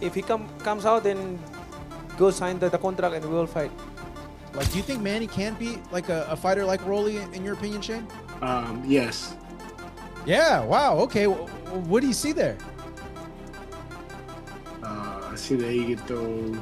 if he comes out, then go sign the contract and we'll fight. Like, do you think Manny can be like a fighter like Rolly, in your opinion, Shane? Yes. Yeah. Wow. Okay. What do you see there? I see that he can throw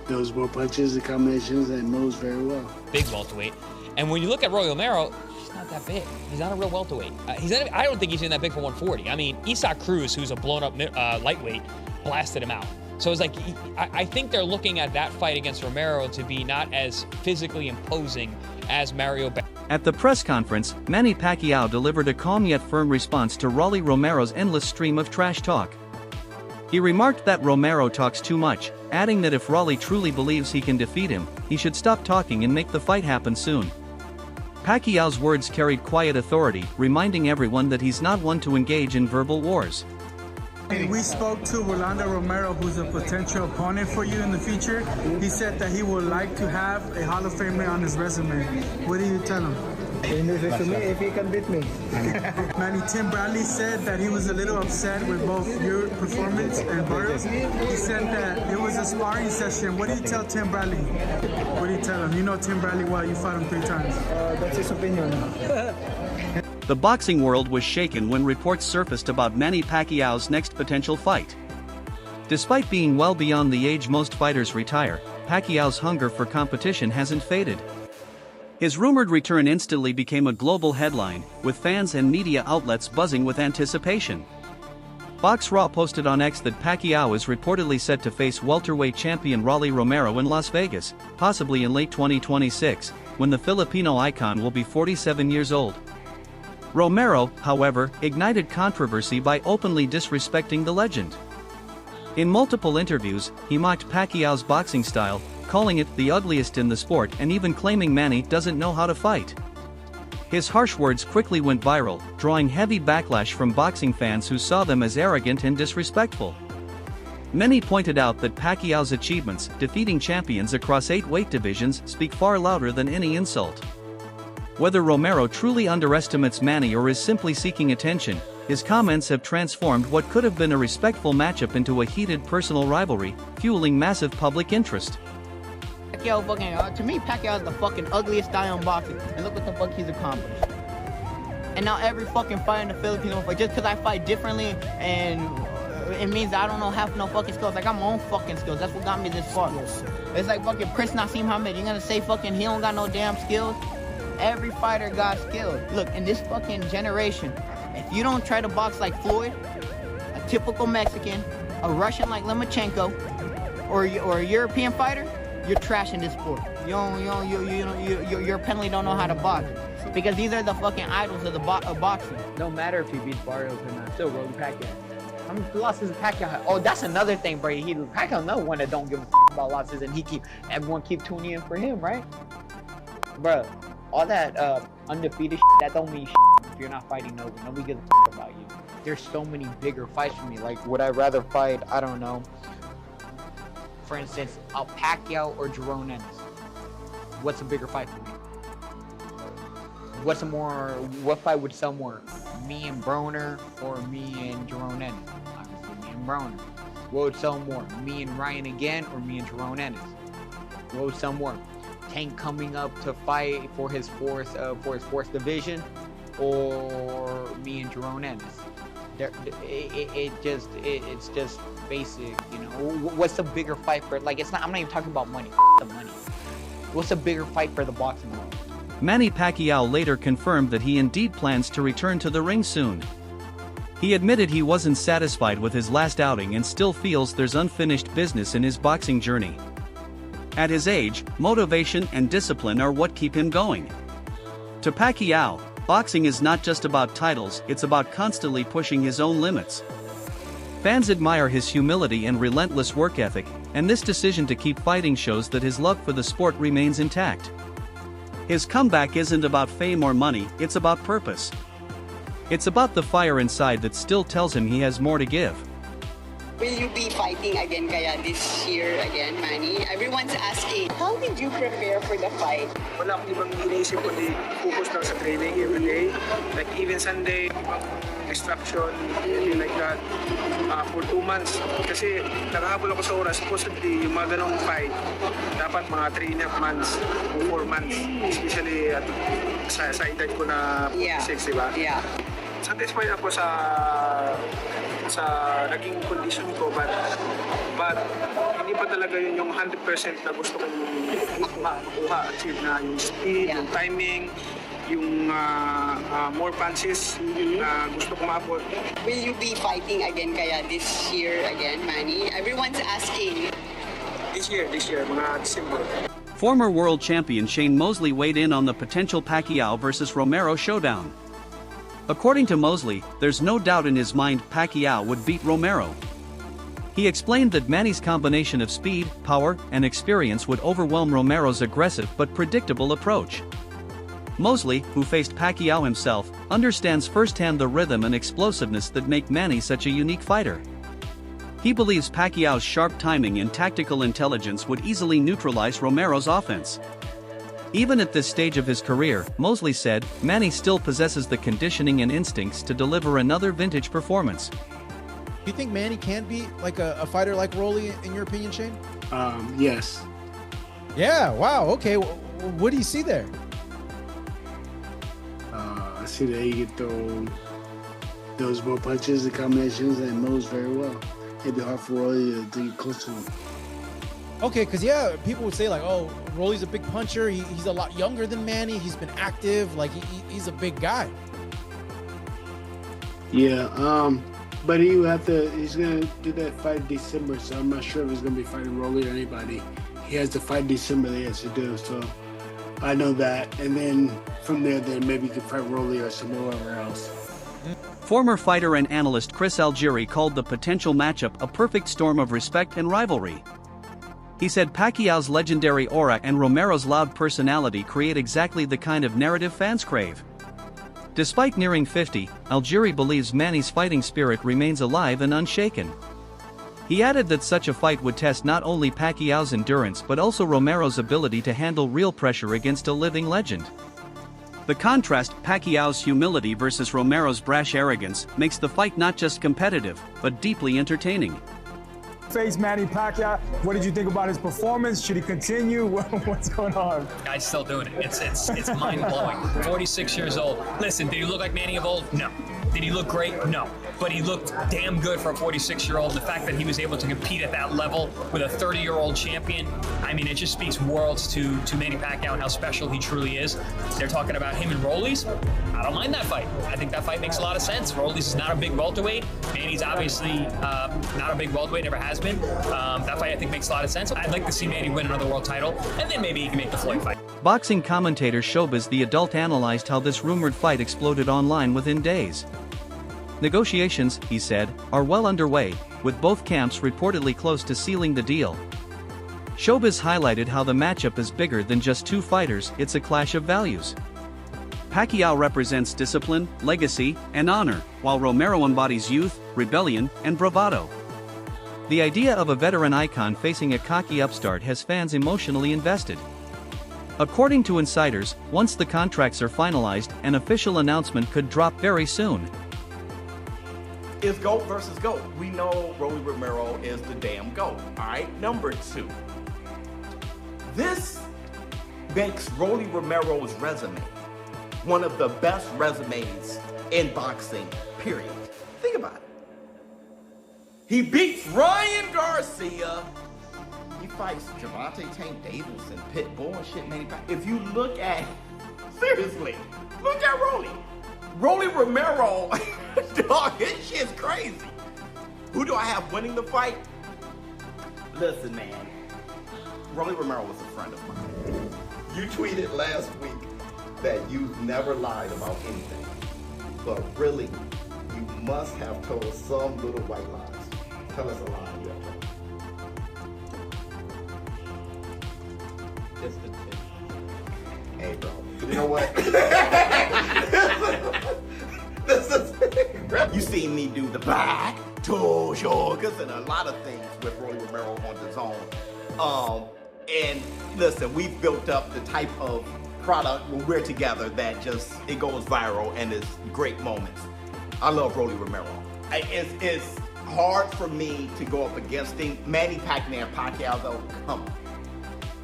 those more punches and combinations and moves very well. Big welterweight. And when you look at Roy Romero, he's not that big. He's not a real welterweight. I don't think he's even that big for 140. I mean, Isaac Cruz, who's a blown-up lightweight, blasted him out. So it's like, I think they're looking at that fight against Romero to be not as physically imposing as Mario Barrios. At the press conference, Manny Pacquiao delivered a calm yet firm response to Rolly Romero's endless stream of trash talk. He remarked that Romero talks too much, adding that if Rolly truly believes he can defeat him, he should stop talking and make the fight happen soon. Pacquiao's words carried quiet authority, reminding everyone that he's not one to engage in verbal wars. We spoke to Rolando Romero, who's a potential opponent for you in the future. He said that he would like to have a Hall of Famer on his resume. What do you tell him? He loses to me if he can beat me. Manny, Tim Bradley said that he was a little upset with both your performance and Barrios. He said that it was a sparring session. What do you tell Tim Bradley? What do you tell him? You know Tim Bradley well. You fought him 3 times. That's his opinion. The boxing world was shaken when reports surfaced about Manny Pacquiao's next potential fight. Despite being well beyond the age most fighters retire, Pacquiao's hunger for competition hasn't faded. His rumored return instantly became a global headline, with fans and media outlets buzzing with anticipation. BoxRaw posted on X that Pacquiao is reportedly set to face welterweight champion Rolly Romero in Las Vegas, possibly in late 2026, when the Filipino icon will be 47 years old. Romero, however, ignited controversy by openly disrespecting the legend. In multiple interviews, he mocked Pacquiao's boxing style, calling it the ugliest in the sport and even claiming Manny doesn't know how to fight. His harsh words quickly went viral, drawing heavy backlash from boxing fans who saw them as arrogant and disrespectful. Many pointed out that Pacquiao's achievements, defeating champions across 8 weight divisions, speak far louder than any insult. Whether Romero truly underestimates Manny or is simply seeking attention, his comments have transformed what could have been a respectful matchup into a heated personal rivalry, fueling massive public interest. Pacquiao to me, Pacquiao is the fucking ugliest guy in boxing, and look what the fuck he's accomplished. And now every fucking fight in the Filipino fight, just because I fight differently, and it means that I don't know half no fucking skills. I got my own fucking skills. That's what got me this far. It's like fucking Prince Nassim Hamed. You're gonna say fucking he don't got no damn skills? Every fighter got skills. Look, in this fucking generation, if you don't try to box like Floyd, a typical Mexican, a Russian like Lomachenko, or a European fighter, you're trash in this sport. You apparently don't know how to box. Because these are the fucking idols of the boxing. No matter if he beats Barrios or not, still Rolly Pacquiao. How many losses Pacquiao? Oh, that's another thing, Brady. Pacquiao another one that don't give a about losses, and everyone keep tuning in for him, right? Bro, all that undefeated that don't mean if you're not fighting nobody. Nobody gives a about you. There's so many bigger fights for me. Like, would I rather fight, I don't know, for instance, a Pacquiao or Jerome Ennis? What's a bigger fight for me? What fight would sell more? Me and Broner or me and Jerome Ennis? Obviously me and Broner. What would sell more? Me and Ryan again or me and Jerome Ennis? What would sell more? Tank coming up to fight for his fourth division, or me and Jerome Ennis? It's just basic, you know. What's the bigger fight for? Like, it's not. I'm not even talking about money. The money. What's the bigger fight for the boxing world? Manny Pacquiao later confirmed that he indeed plans to return to the ring soon. He admitted he wasn't satisfied with his last outing and still feels there's unfinished business in his boxing journey. At his age, motivation and discipline are what keep him going. To Pacquiao, boxing is not just about titles, it's about constantly pushing his own limits. Fans admire his humility and relentless work ethic, and this decision to keep fighting shows that his love for the sport remains intact. His comeback isn't about fame or money, it's about purpose. It's about the fire inside that still tells him he has more to give. Will you be fighting again kaya this year again, Manny? Everyone's asking, how did you prepare for the fight? Wala akong ibang iniisip kundi focus lang sa training every day. Like even Sunday, extraction, anything like that. For 2 months. Kasi nakahabol ako sa oras. Supposedly, yung mga ganong fight, dapat mga 3.5 months o 4 months. Especially sa edad ko na 6, diba? Yeah. Satisfied ako sa naging condition ko, but hindi pa talaga yun yung 100% na gusto kong makuha, achieve na yung speed, yung timing, yung more punches na gusto kong maabot. Will you be fighting again kaya this year again, Manny? Everyone's asking. This year, mga December. Former world champion Shane Mosley weighed in on the potential Pacquiao versus Romero showdown. According to Mosley, there's no doubt in his mind Pacquiao would beat Romero. He explained that Manny's combination of speed, power, and experience would overwhelm Romero's aggressive but predictable approach. Mosley, who faced Pacquiao himself, understands firsthand the rhythm and explosiveness that make Manny such a unique fighter. He believes Pacquiao's sharp timing and tactical intelligence would easily neutralize Romero's offense. Even at this stage of his career, Mosley said, Manny still possesses the conditioning and instincts to deliver another vintage performance. Do you think Manny can be like a fighter like Rolly, in your opinion, Shane? Yes. Yeah, wow, okay. What do you see there? I see that he can throw those more punches and combinations and moves very well. It'd be hard for Rolly to get close to him. Okay, because yeah, people would say like, oh, Rolly's a big puncher. He's a lot younger than Manny. He's been active. Like he's a big guy. Yeah, but he's gonna do that fight in December, so I'm not sure if he's gonna be fighting Rolly or anybody. He has to fight in December, he has to do, so I know that. And then from there, then maybe he could fight Rolly or somewhere else. Former fighter and analyst Chris Aljuri called the potential matchup a perfect storm of respect and rivalry. He said Pacquiao's legendary aura and Romero's loud personality create exactly the kind of narrative fans crave. Despite nearing 50, Aljuri believes Manny's fighting spirit remains alive and unshaken. He added that such a fight would test not only Pacquiao's endurance but also Romero's ability to handle real pressure against a living legend. The contrast, Pacquiao's humility versus Romero's brash arrogance, makes the fight not just competitive, but deeply entertaining. Face Manny Pacquiao. What did you think about his performance? Should he continue? What's going on? Guy's still doing it. It's mind-blowing. 46 years old. Listen, did he look like Manny of old? No. Did he look great? No. But he looked damn good for a 46-year-old. The fact that he was able to compete at that level with a 30-year-old champion, I mean, it just speaks worlds to Manny Pacquiao and how special he truly is. They're talking about him and ROLLY'S. I don't mind that fight. I think that fight makes a lot of sense. ROLLY'S is not a big welterweight. Manny's obviously not a big welterweight, never has been. That fight, I think, makes a lot of sense. I'd like to see Manny win another world title, and then maybe he can make the Floyd fight. Boxing commentator Showbiz the Adult analyzed how this rumored fight exploded online within days. Negotiations, he said, are well underway, with both camps reportedly close to sealing the deal. Showbiz highlighted how the matchup is bigger than just two fighters, it's a clash of values. Pacquiao represents discipline, legacy, and honor, while Romero embodies youth, rebellion, and bravado. The idea of a veteran icon facing a cocky upstart has fans emotionally invested. According to insiders, once the contracts are finalized, an official announcement could drop very soon. It's GOAT versus GOAT. We know Rolly Romero is the damn GOAT. Alright, number 2. This makes Rolly Romero's resume one of the best resumes in boxing, period. Think about it. He beats Ryan Garcia. He fights Gervonta Tank Davis and Pitbull and shit, man. If you look at, seriously, look at Rolly. Rolly Romero, dog, his shit's crazy. Who do I have winning the fight? Listen, man, Rolly Romero was a friend of mine. You tweeted last week that you've never lied about anything. But really, you must have told some little white lies. Tell us a lie you have told. It's the tip. Hey, bro. You know what? This is You see me do the back to shoulders and a lot of things with Rolly Romero on the zone. And listen, we've built up the type of product when we're together that just, it goes viral and it's great moments. I love Rolly Romero. It's hard for me to go up against him. Manny Pacquiao though, come on.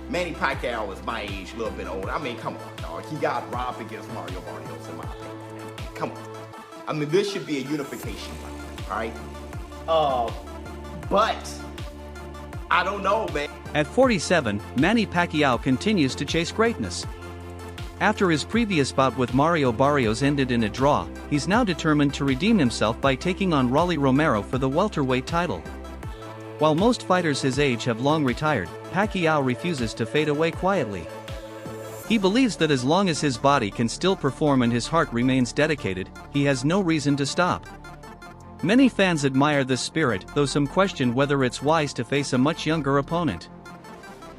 Manny Pacquiao is my age, a little bit older. I mean, come on, dog. He got robbed against Mario Barrios, in my opinion. Come on. I mean, this should be a unification fight, all right? But I don't know, man. At 47, Manny Pacquiao continues to chase greatness. After his previous bout with Mario Barrios ended in a draw, he's now determined to redeem himself by taking on Rolly Romero for the welterweight title. While most fighters his age have long retired, Pacquiao refuses to fade away quietly. He believes that as long as his body can still perform and his heart remains dedicated, he has no reason to stop. Many fans admire this spirit, though some question whether it's wise to face a much younger opponent.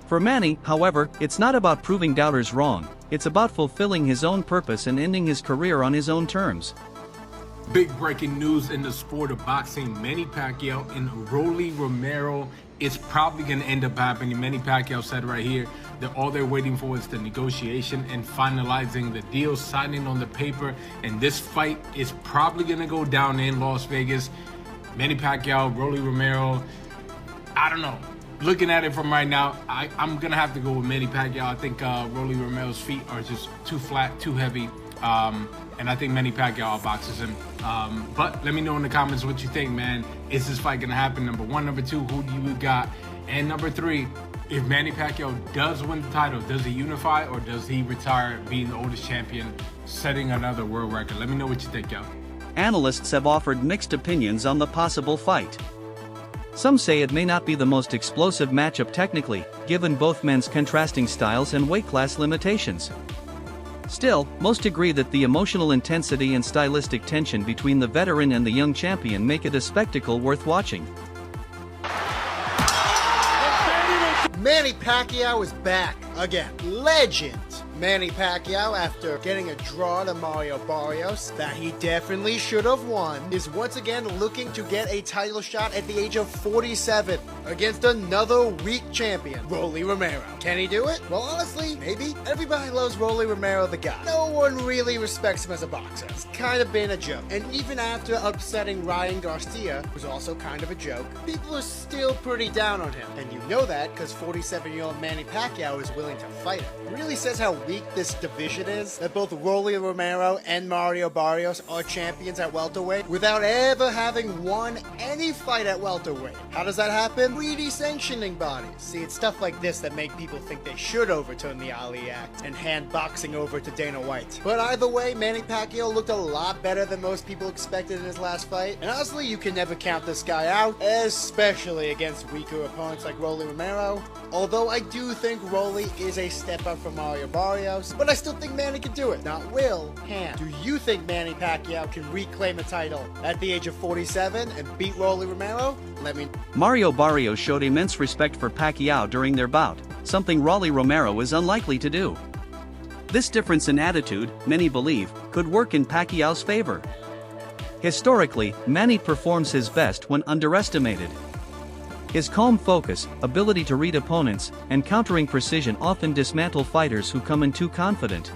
For Manny, however, it's not about proving doubters wrong, it's about fulfilling his own purpose and ending his career on his own terms. Big breaking news in the sport of boxing. Manny Pacquiao and Rolly Romero. It's probably going to end up happening. Manny Pacquiao said right here that all they're waiting for is the negotiation and finalizing the deal, signing on the paper. And this fight is probably going to go down in Las Vegas. Manny Pacquiao, Rolly Romero. I don't know. Looking at it from right now, I'm going to have to go with Manny Pacquiao. I think Rolly Romero's feet are just too flat, too heavy. And I think Manny Pacquiao outboxes him. But let me know in the comments what you think, man. Is this fight gonna happen? Number one, number two, who do you got? And number three, if Manny Pacquiao does win the title, does he unify or does he retire being the oldest champion, setting another world record? Let me know what you think, yo. Analysts have offered mixed opinions on the possible fight. Some say it may not be the most explosive matchup technically, given both men's contrasting styles and weight class limitations. Still, most agree that the emotional intensity and stylistic tension between the veteran and the young champion make it a spectacle worth watching. Manny Pacquiao is back again. Legend Manny Pacquiao, after getting a draw to Mario Barrios that he definitely should have won, is once again looking to get a title shot at the age of 47 against another weak champion, Rolly Romero. Can he do it? Well, honestly, maybe. Everybody loves Rolly Romero, the guy. No one really respects him as a boxer. It's kind of been a joke. And even after upsetting Ryan Garcia, who's also kind of a joke, people are still pretty down on him. And you know that because 47-year-old Manny Pacquiao is willing to fight him. It really says how weak this division is, that both Rolly Romero and Mario Barrios are champions at welterweight without ever having won any fight at welterweight. How does that happen? Greedy sanctioning bodies. See, it's stuff like this that make people think they should overturn the Ali Act and hand boxing over to Dana White. But either way, Manny Pacquiao looked a lot better than most people expected in his last fight, and honestly, you can never count this guy out, especially against weaker opponents like Rolly Romero. Although I do think Rolly is a step up from Mario Barrios, but I still think Manny can do it. Not will, can. Do you think Manny Pacquiao can reclaim a title at the age of 47 and beat Rolly Romero? Let me know. Mario Barrios showed immense respect for Pacquiao during their bout, something Rolly Romero is unlikely to do. This difference in attitude, many believe, could work in Pacquiao's favor. Historically, Manny performs his best when underestimated. His calm focus, ability to read opponents, and countering precision often dismantle fighters who come in too confident.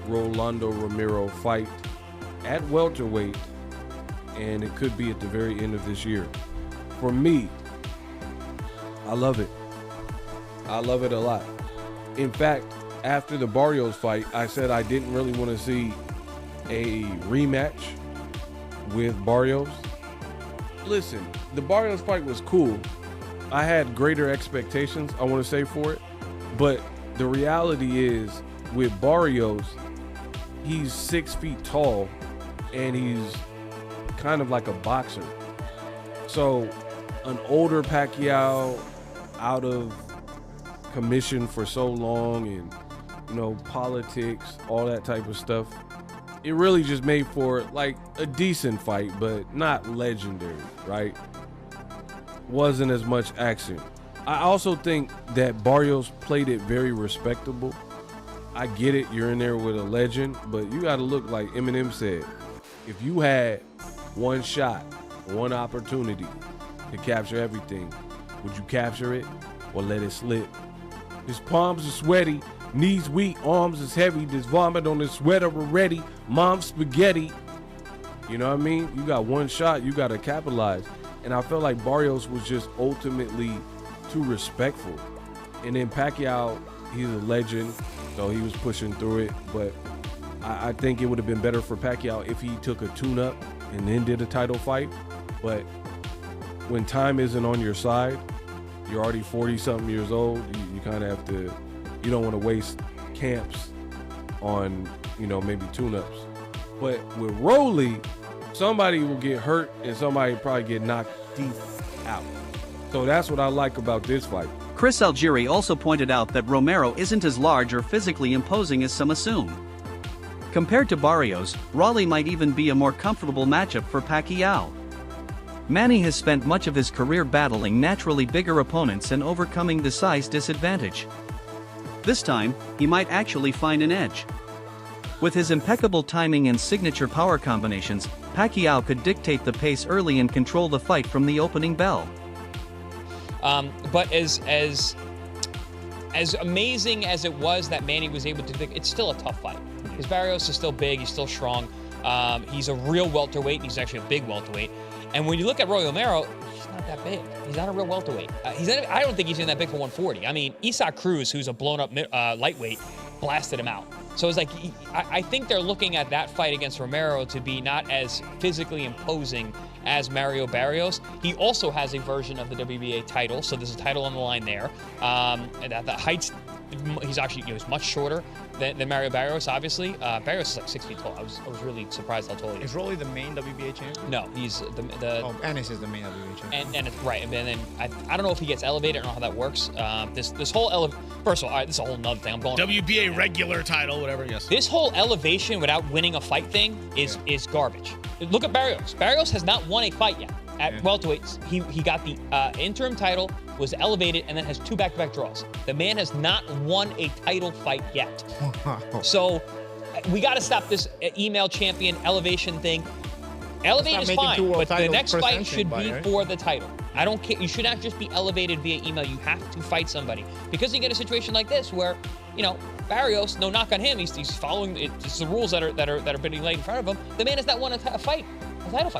Rolando Romero fight at welterweight, and it could be at the very end of this year. For me, I love it. I love it a lot. In fact, after the Barrios fight, I said I didn't really want to see a rematch with Barrios. Listen, the Barrios fight was cool. I had greater expectations, I want to say, for it. But the reality is, with Barrios, he's 6 feet tall, and he's kind of like a boxer. So, an older Pacquiao, out of commission for so long, and, you know, politics, all that type of stuff, it really just made for like a decent fight, but not legendary, right? Wasn't as much action. I also think that Barrios played it very respectable. I get it, you're in there with a legend, but you gotta look like Eminem said, if you had one shot, one opportunity to capture everything, would you capture it or let it slip? His palms are sweaty, knees weak, arms is heavy, there's vomit on his sweater already, mom's spaghetti. You know what I mean? You got one shot, you got to capitalize. And I felt like Barrios was just ultimately too respectful. And then Pacquiao, he's a legend, so he was pushing through it. But I think it would have been better for Pacquiao if he took a tune-up and then did a title fight. But when time isn't on your side, you're already 40-something years old, you kind of have to, you don't want to waste camps on, you know, maybe tune-ups. But with Rolly, somebody will get hurt and somebody probably get knocked deep out. So that's what I like about this fight. Chris Aljuri also pointed out that Romero isn't as large or physically imposing as some assume. Compared to Barrios, Rolly might even be a more comfortable matchup for Pacquiao. Manny has spent much of his career battling naturally bigger opponents and overcoming the size disadvantage. This time, he might actually find an edge. With his impeccable timing and signature power combinations, Pacquiao could dictate the pace early and control the fight from the opening bell. But as amazing as it was that Manny was able to do, it's still a tough fight. Because Barrios is still big, he's still strong. He's a real welterweight, and he's actually a big welterweight. And when you look at Romero, he's not that big. He's not a real welterweight. I don't think he's even that big for 140. I mean, Isaac Cruz, who's a blown-up lightweight, blasted him out. So it's like, I think they're looking at that fight against Romero to be not as physically imposing as Mario Barrios. He also has a version of the WBA title, so there's a title on the line there. And at the heights, he's actually, he's much shorter than Mario Barrios, obviously. Barrios is like 6 feet tall. I was really surprised how tall he is. Is Rolly the main WBA champion? No, he's Oh, Ennis is the main WBA champion. And it's right, and then I don't know if he gets elevated. I don't know how that works. This whole first of all, this is a whole nother thing. I'm going WBA regular title, whatever. Yes. This whole elevation without winning a fight thing is garbage. Look at Barrios. Barrios has not won a fight yet at welterweights. He got the interim title, was elevated, and then has 2 back-to-back draws. The man has not won a title fight yet. So we got to stop this email champion elevation thing. Elevate is fine, but the next fight should be for the title. I don't care. You should not just be elevated via email. You have to fight somebody. Because you get a situation like this where, Barrios, no knock on him, he's following it's the rules that are being laid in front of him. The man has not won a title fight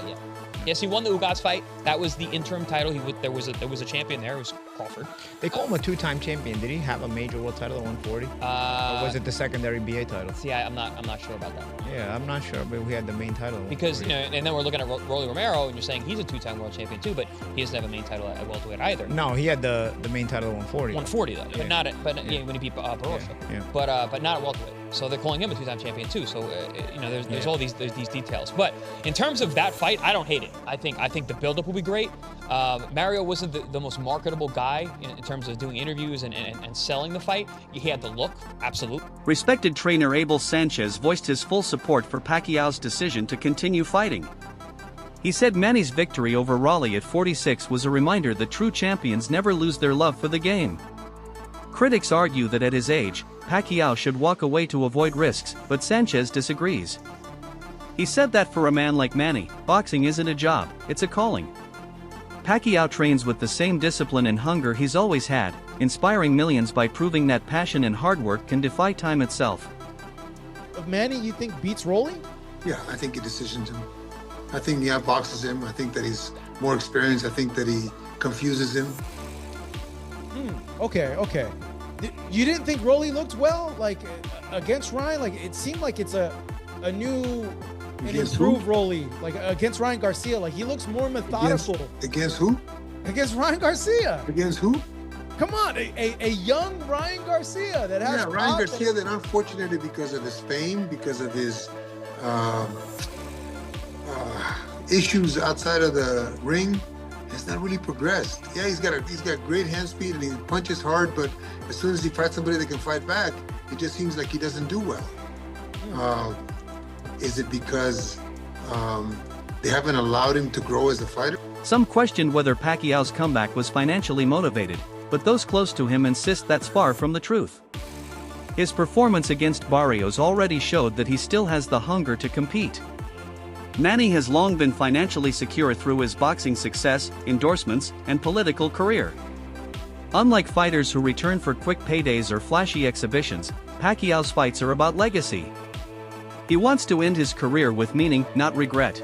yet. Yes, he won the Ugas fight. That was the interim title. There was a champion there. It was Crawford. They call him a 2-time champion. Did he have a major world title at 140? Or was it the secondary BA title? See, I'm not sure about that. Yeah, I'm not sure, but we had the main title. Because and then we're looking at Rolly Romero, and you're saying he's a 2-time world champion too, but he doesn't have a main title at welterweight either. No, he had the main title at 140. 140 though, yeah. When he beat Barrios. Yeah. But not at welterweight. So they're calling him a 2-time champion too. So there's all these details. But in terms of that fight, I don't hate it. I think the buildup will be great. Mario wasn't the most marketable guy in terms of doing interviews and selling the fight. He had the look, absolutely. Respected trainer Abel Sanchez voiced his full support for Pacquiao's decision to continue fighting. He said Manny's victory over Rolly at 46 was a reminder that true champions never lose their love for the game. Critics argue that at his age, Pacquiao should walk away to avoid risks, but Sanchez disagrees. He said that for a man like Manny, boxing isn't a job, it's a calling. Pacquiao trains with the same discipline and hunger he's always had, inspiring millions by proving that passion and hard work can defy time itself. Manny, you think beats Rolly? Yeah, I think he decisions him. I think he outboxes him. I think that he's more experienced. I think that he confuses him. Okay. You didn't think Rolly looked well, like against Ryan? Like it seemed like it's a new and improved Rolly, like against Ryan Garcia. Like he looks more methodical. Against who? Against Ryan Garcia. Against who? Come on, a young Ryan Garcia that has. Yeah, Ryan Garcia. That unfortunately, because of his fame, because of his issues outside of the ring, has not really progressed. Yeah, he's got great hand speed and he punches hard, but as soon as he fights somebody that can fight back, it just seems like he doesn't do well. Is it because they haven't allowed him to grow as a fighter? Some questioned whether Pacquiao's comeback was financially motivated, but those close to him insist that's far from the truth. His performance against Barrios already showed that he still has the hunger to compete. Manny has long been financially secure through his boxing success, endorsements, and political career. Unlike fighters who return for quick paydays or flashy exhibitions, Pacquiao's fights are about legacy. He wants to end his career with meaning, not regret.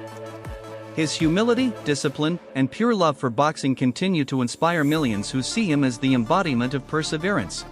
His humility, discipline, and pure love for boxing continue to inspire millions who see him as the embodiment of perseverance.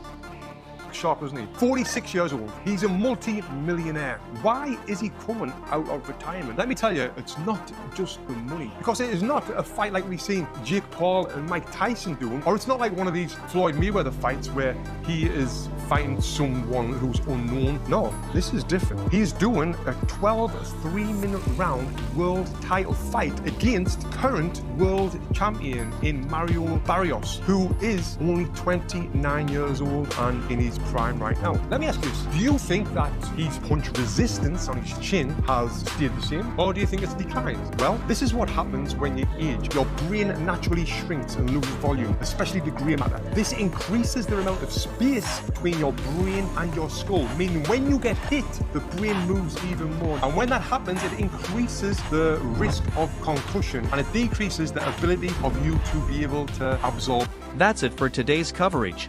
Sharp, isn't he? 46 years old. He's a multi-millionaire. Why is he coming out of retirement? Let me tell you, it's not just the money. Because it is not a fight like we've seen Jake Paul and Mike Tyson doing, or it's not like one of these Floyd Mayweather fights where he is fighting someone who's unknown. No, this is different. He's doing a 12 3-minute round world title fight against current world champion in Mario Barrios, who is only 29 years old and in his prime right now. Let me ask you this. Do you think that his punch resistance on his chin has stayed the same, or do you think it's declined? Well, this is what happens when you age. Your brain naturally shrinks and loses volume, especially the grey matter. This increases the amount of space between your brain and your skull, meaning when you get hit, the brain moves even more. And when that happens, it increases the risk of concussion, and it decreases the ability of you to be able to absorb. That's it for today's coverage.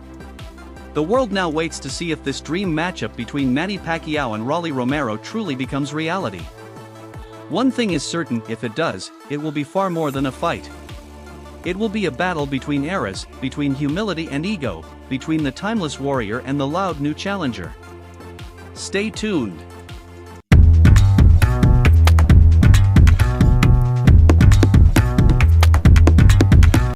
The world now waits to see if this dream matchup between Manny Pacquiao and Rolly Romero truly becomes reality. One thing is certain, if it does, it will be far more than a fight. It will be a battle between eras, between humility and ego, between the timeless warrior and the loud new challenger. Stay tuned.